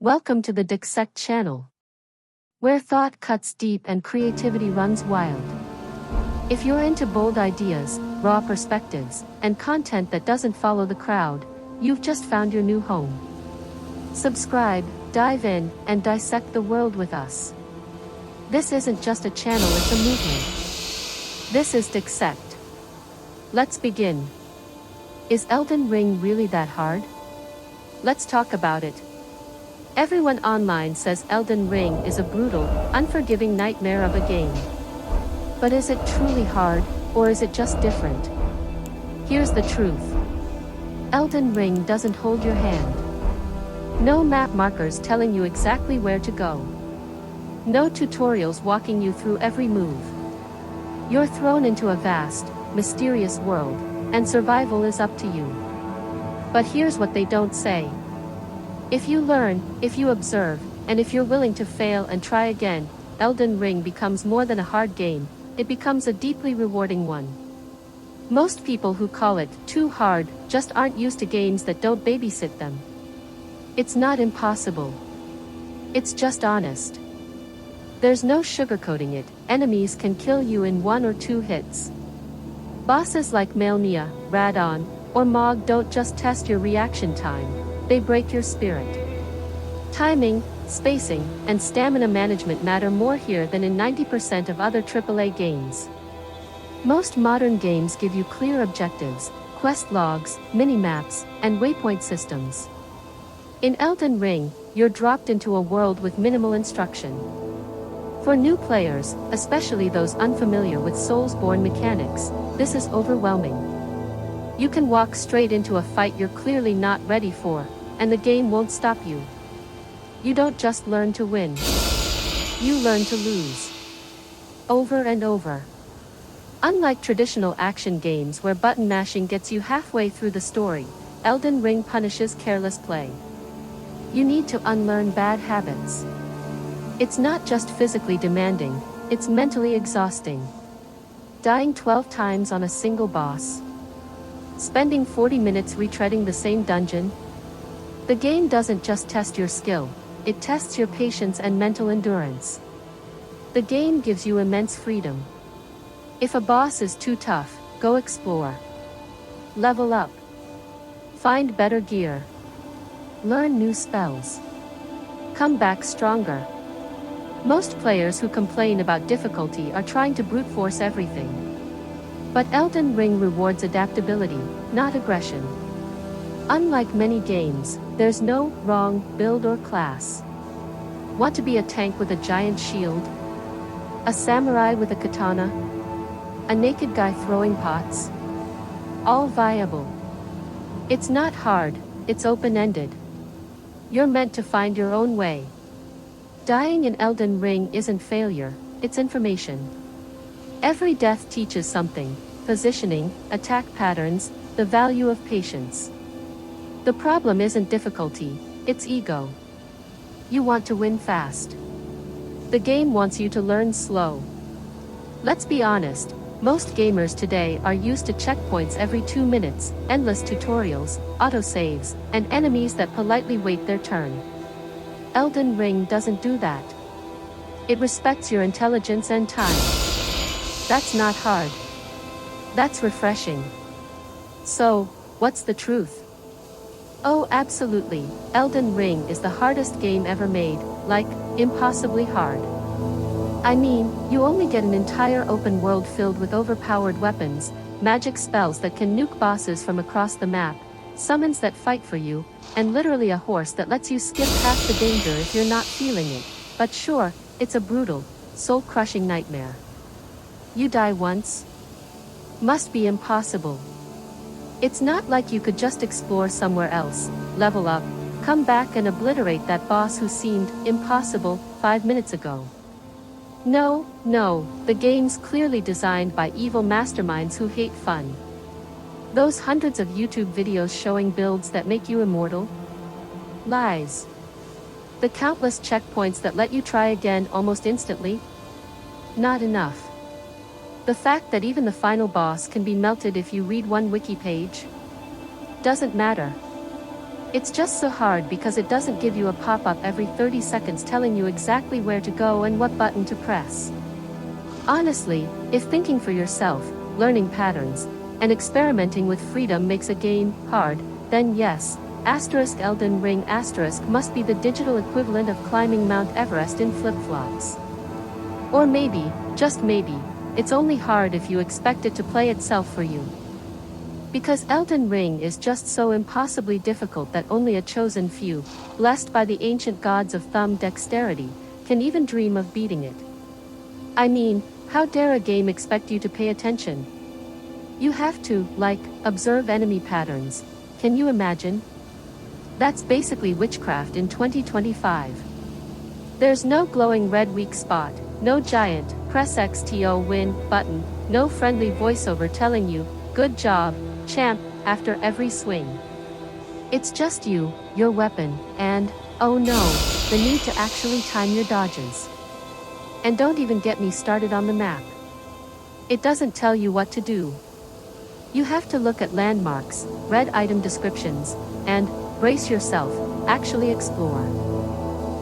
Welcome to the Decsect channel, where thought cuts deep and creativity runs wild. If you're into bold ideas, raw perspectives, and content that doesn't follow the crowd, you've just found your new home. Subscribe, dive in, and dissect the world with us. This isn't just a channel, it's a movement. This is Decsect. Let's begin. Is Elden Ring really that hard? Let's talk about it. Everyone online says Elden Ring is a brutal, unforgiving nightmare of a game. But is it truly hard, or is it just different? Here's the truth. Elden Ring doesn't hold your hand. No map markers telling you exactly where to go. No tutorials walking you through every move. You're thrown into a vast, mysterious world, and survival is up to you. But here's what they don't say. If you learn, if you observe, and if you're willing to fail and try again, Elden Ring becomes more than a hard game, it becomes a deeply rewarding one. Most people who call it too hard just aren't used to games that don't babysit them. It's not impossible. It's just honest. There's no sugarcoating it, enemies can kill you in 1 or 2 hits. Bosses like Malenia, Radon, or Mog don't just test your reaction time, they break your spirit. Timing, spacing, and stamina management matter more here than in 90% of other AAA games. Most modern games give you clear objectives, quest logs, mini-maps, and waypoint systems. In Elden Ring, you're dropped into a world with minimal instruction. For new players, especially those unfamiliar with Soulsborne mechanics, this is overwhelming. You can walk straight into a fight you're clearly not ready for, and the game won't stop you. You don't just learn to win. You learn to lose. Over and over. Unlike traditional action games where button mashing gets you halfway through the story, Elden Ring punishes careless play. You need to unlearn bad habits. It's not just physically demanding, it's mentally exhausting. Dying 12 times on a single boss. Spending 40 minutes retreading the same dungeon. The game doesn't just test your skill, it tests your patience and mental endurance. The game gives you immense freedom. If a boss is too tough, go explore. Level up. Find better gear. Learn new spells. Come back stronger. Most players who complain about difficulty are trying to brute force everything. But Elden Ring rewards adaptability, not aggression. Unlike many games, there's no wrong build or class. Want to be a tank with a giant shield? A samurai with a katana? A naked guy throwing pots? All viable. It's not hard, it's open-ended. You're meant to find your own way. Dying in Elden Ring isn't failure, it's information. Every death teaches something: positioning, attack patterns, the value of patience. The problem isn't difficulty, it's ego. You want to win fast. The game wants you to learn slow. Let's be honest, most gamers today are used to checkpoints every 2 minutes, endless tutorials, autosaves, and enemies that politely wait their turn. Elden Ring doesn't do that. It respects your intelligence and time. That's not hard. That's refreshing. So, what's the truth? Oh, absolutely, Elden Ring is the hardest game ever made, like, impossibly hard. I mean, you only get an entire open world filled with overpowered weapons, magic spells that can nuke bosses from across the map, summons that fight for you, and literally a horse that lets you skip past the danger if you're not feeling it. But sure, it's a brutal, soul-crushing nightmare. You die once? Must be impossible. It's not like you could just explore somewhere else, level up, come back and obliterate that boss who seemed impossible 5 minutes ago. No, the game's clearly designed by evil masterminds who hate fun. Those hundreds of YouTube videos showing builds that make you immortal? Lies. The countless checkpoints that let you try again almost instantly? Not enough. The fact that even the final boss can be melted if you read one wiki page? Doesn't matter. It's just so hard because it doesn't give you a pop-up every 30 seconds telling you exactly where to go and what button to press. Honestly, if thinking for yourself, learning patterns, and experimenting with freedom makes a game hard, then yes, Elden Ring must be the digital equivalent of climbing Mount Everest in flip-flops. Or maybe, just maybe, it's only hard if you expect it to play itself for you. Because Elden Ring is just so impossibly difficult that only a chosen few, blessed by the ancient gods of thumb dexterity, can even dream of beating it. I mean, how dare a game expect you to pay attention? You have to, like, observe enemy patterns. Can you imagine? That's basically witchcraft in 2025. There's no glowing red weak spot, no giant, press X to win button, no friendly voiceover telling you, good job, champ, after every swing. It's just you, your weapon, and, oh no, the need to actually time your dodges. And don't even get me started on the map. It doesn't tell you what to do. You have to look at landmarks, read item descriptions, and, brace yourself, actually explore.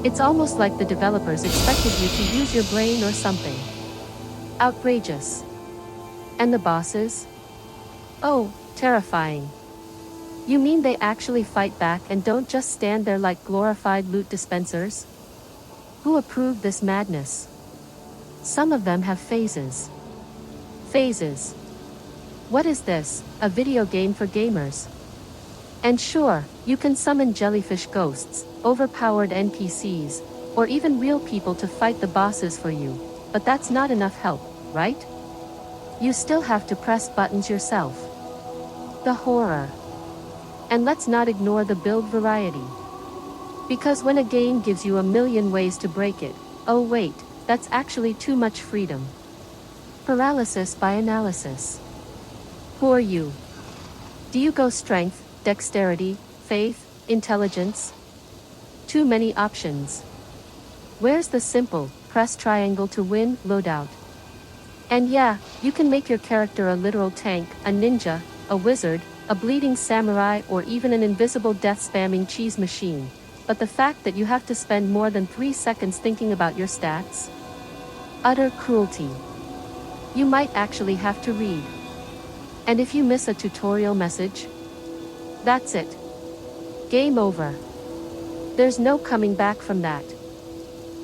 It's almost like the developers expected you to use your brain or something. Outrageous. And the bosses? Oh, terrifying. You mean they actually fight back and don't just stand there like glorified loot dispensers? Who approved this madness? Some of them have phases. Phases. What is this, a video game for gamers? And sure, you can summon jellyfish ghosts, overpowered NPCs, or even real people to fight the bosses for you, but that's not enough help, right? You still have to press buttons yourself. The horror. And let's not ignore the build variety. Because when a game gives you a million ways to break it, oh wait, that's actually too much freedom. Paralysis by analysis. Who are you? Do you go strength, dexterity, faith, intelligence? Too many options. Where's the simple, press triangle to win, loadout? And yeah, you can make your character a literal tank, a ninja, a wizard, a bleeding samurai, or even an invisible death-spamming cheese machine. But the fact that you have to spend more than 3 seconds thinking about your stats? Utter cruelty. You might actually have to read. And if you miss a tutorial message? That's it. Game over. There's no coming back from that.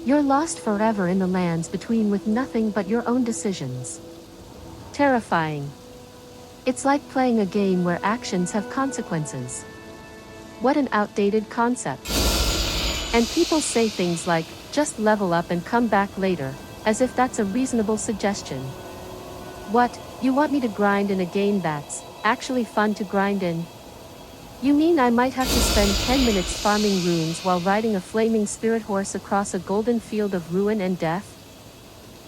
You're lost forever in the lands between with nothing but your own decisions. Terrifying. It's like playing a game where actions have consequences. What an outdated concept. And people say things like, just level up and come back later, as if that's a reasonable suggestion. What, you want me to grind in a game that's actually fun to grind in? You mean I might have to spend 10 minutes farming runes while riding a flaming spirit horse across a golden field of ruin and death?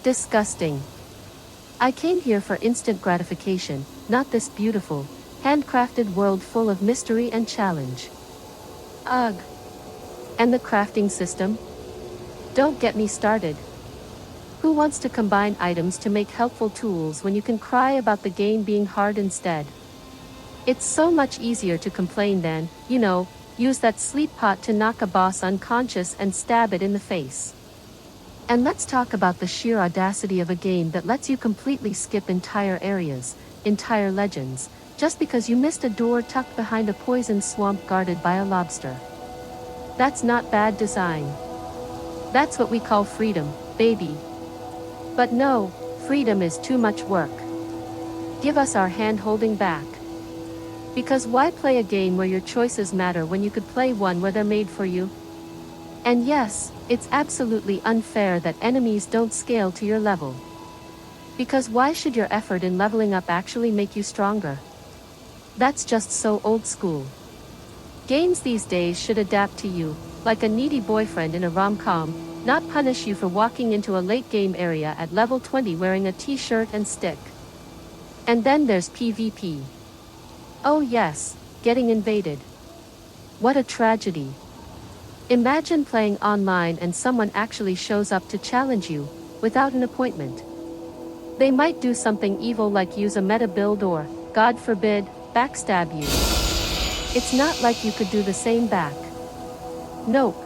Disgusting. I came here for instant gratification, not this beautiful, handcrafted world full of mystery and challenge. Ugh. And the crafting system? Don't get me started. Who wants to combine items to make helpful tools when you can cry about the game being hard instead? It's so much easier to complain than, use that sleep pot to knock a boss unconscious and stab it in the face. And let's talk about the sheer audacity of a game that lets you completely skip entire areas, entire legends, just because you missed a door tucked behind a poison swamp guarded by a lobster. That's not bad design. That's what we call freedom, baby. But no, freedom is too much work. Give us our hand holding back. Because why play a game where your choices matter when you could play one where they're made for you? And yes, it's absolutely unfair that enemies don't scale to your level. Because why should your effort in leveling up actually make you stronger? That's just so old school. Games these days should adapt to you, like a needy boyfriend in a rom-com, not punish you for walking into a late game area at level 20 wearing a t-shirt and stick. And then there's PvP. Oh yes, getting invaded. What a tragedy. Imagine playing online and someone actually shows up to challenge you, without an appointment. They might do something evil like use a meta build or, God forbid, backstab you. It's not like you could do the same back. Nope.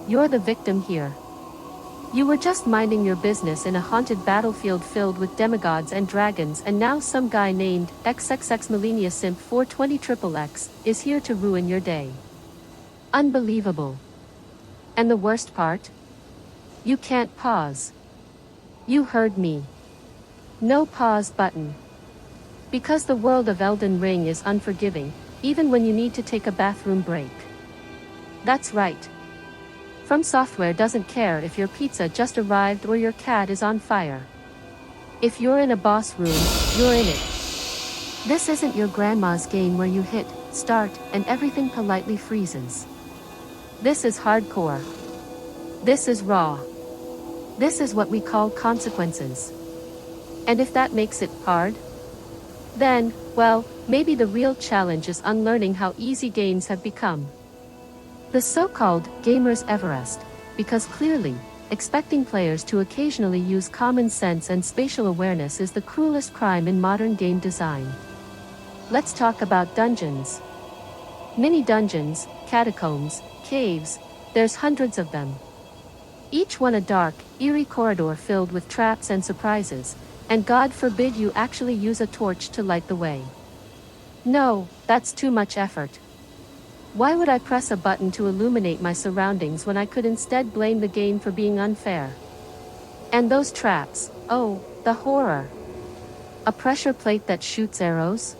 You're the victim here. You were just minding your business in a haunted battlefield filled with demigods and dragons, and now some guy named XXX Millennia Simp 420XXX is here to ruin your day. Unbelievable. And the worst part? You can't pause. You heard me. No pause button. Because the world of Elden Ring is unforgiving, even when you need to take a bathroom break. That's right. From Software doesn't care if your pizza just arrived or your cat is on fire. If you're in a boss room, you're in it. This isn't your grandma's game where you hit start and everything politely freezes. This is hardcore. This is raw. This is what we call consequences. And if that makes it hard, then, well, maybe the real challenge is unlearning how easy games have become. The so-called Gamer's Everest, because clearly, expecting players to occasionally use common sense and spatial awareness is the cruelest crime in modern game design. Let's talk about dungeons. Mini dungeons, catacombs, caves, there's hundreds of them. Each one a dark, eerie corridor filled with traps and surprises, and God forbid you actually use a torch to light the way. No, that's too much effort. Why would I press a button to illuminate my surroundings when I could instead blame the game for being unfair? And those traps, oh, the horror. A pressure plate that shoots arrows?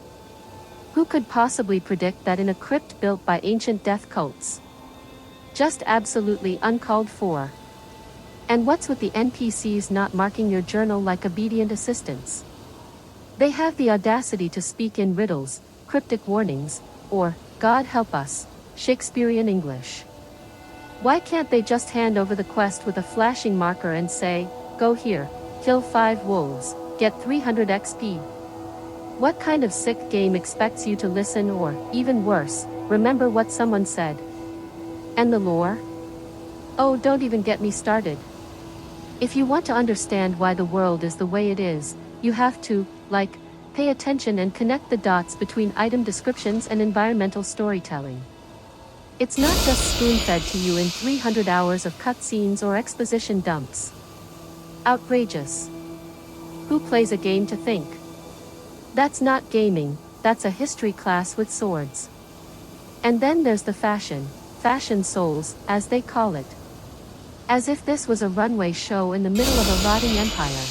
Who could possibly predict that in a crypt built by ancient death cults? Just absolutely uncalled for. And what's with the NPCs not marking your journal like obedient assistants? They have the audacity to speak in riddles, cryptic warnings, or, God help us, Shakespearean English. Why can't they just hand over the quest with a flashing marker and say, go here, kill 5 wolves, get 300 XP? What kind of sick game expects you to listen or, even worse, remember what someone said? And the lore? Oh, don't even get me started. If you want to understand why the world is the way it is, you have to, pay attention and connect the dots between item descriptions and environmental storytelling. It's not just spoon-fed to you in 300 hours of cutscenes or exposition dumps. Outrageous. Who plays a game to think? That's not gaming, that's a history class with swords. And then there's the fashion souls, as they call it. As if this was a runway show in the middle of a rotting empire.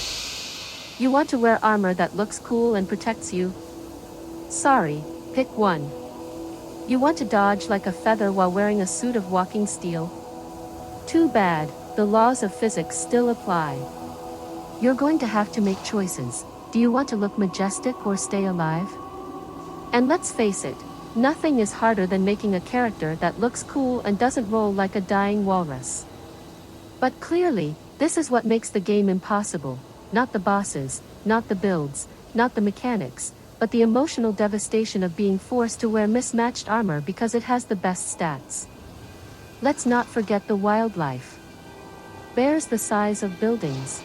You want to wear armor that looks cool and protects you? Sorry, pick one. You want to dodge like a feather while wearing a suit of walking steel? Too bad, the laws of physics still apply. You're going to have to make choices. Do you want to look majestic or stay alive? And let's face it, nothing is harder than making a character that looks cool and doesn't roll like a dying walrus. But clearly, this is what makes the game impossible. Not the bosses, not the builds, not the mechanics, but the emotional devastation of being forced to wear mismatched armor because it has the best stats. Let's not forget the wildlife. Bears the size of buildings.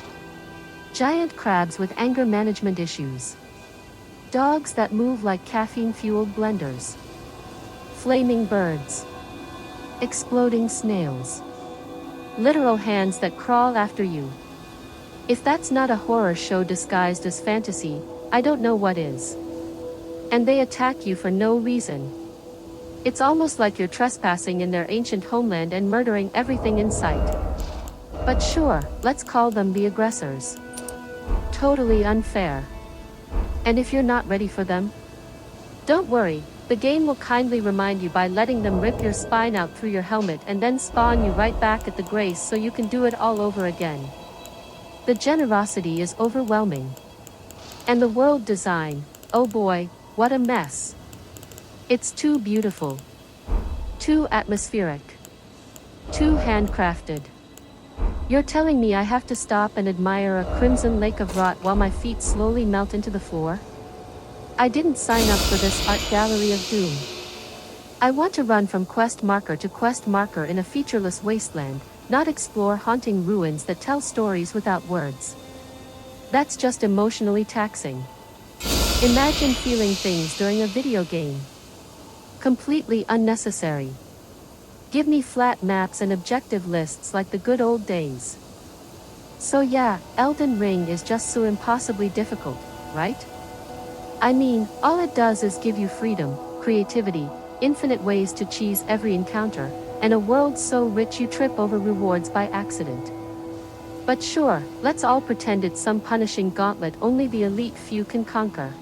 Giant crabs with anger management issues. Dogs that move like caffeine-fueled blenders. Flaming birds. Exploding snails. Literal hands that crawl after you. If that's not a horror show disguised as fantasy, I don't know what is. And they attack you for no reason. It's almost like you're trespassing in their ancient homeland and murdering everything in sight. But sure, let's call them the aggressors. Totally unfair. And if you're not ready for them, don't worry, the game will kindly remind you by letting them rip your spine out through your helmet and then spawn you right back at the grace so you can do it all over again. The generosity is overwhelming. And the world design, oh boy, what a mess. It's too beautiful. Too atmospheric. Too handcrafted. You're telling me I have to stop and admire a crimson lake of rot while my feet slowly melt into the floor? I didn't sign up for this art gallery of doom. I want to run from quest marker to quest marker in a featureless wasteland, not explore haunting ruins that tell stories without words. That's just emotionally taxing. Imagine feeling things during a video game. Completely unnecessary. Give me flat maps and objective lists like the good old days. So yeah, Elden Ring is just so impossibly difficult, right? I mean, all it does is give you freedom, creativity, infinite ways to cheese every encounter, and a world so rich you trip over rewards by accident. But sure, let's all pretend it's some punishing gauntlet only the elite few can conquer.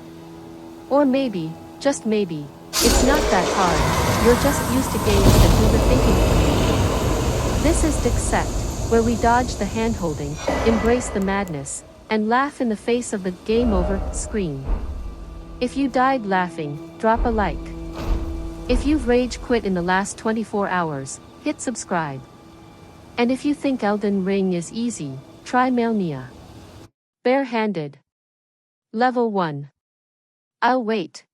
Or maybe, just maybe, it's not that hard, you're just used to games that do the thinking for you. This is Decsect, where we dodge the handholding, embrace the madness, and laugh in the face of the game over screen. If you died laughing, drop a like. If you've rage quit in the last 24 hours, hit subscribe. And if you think Elden Ring is easy, try Melnia. Bare-handed. Level 1. I'll wait.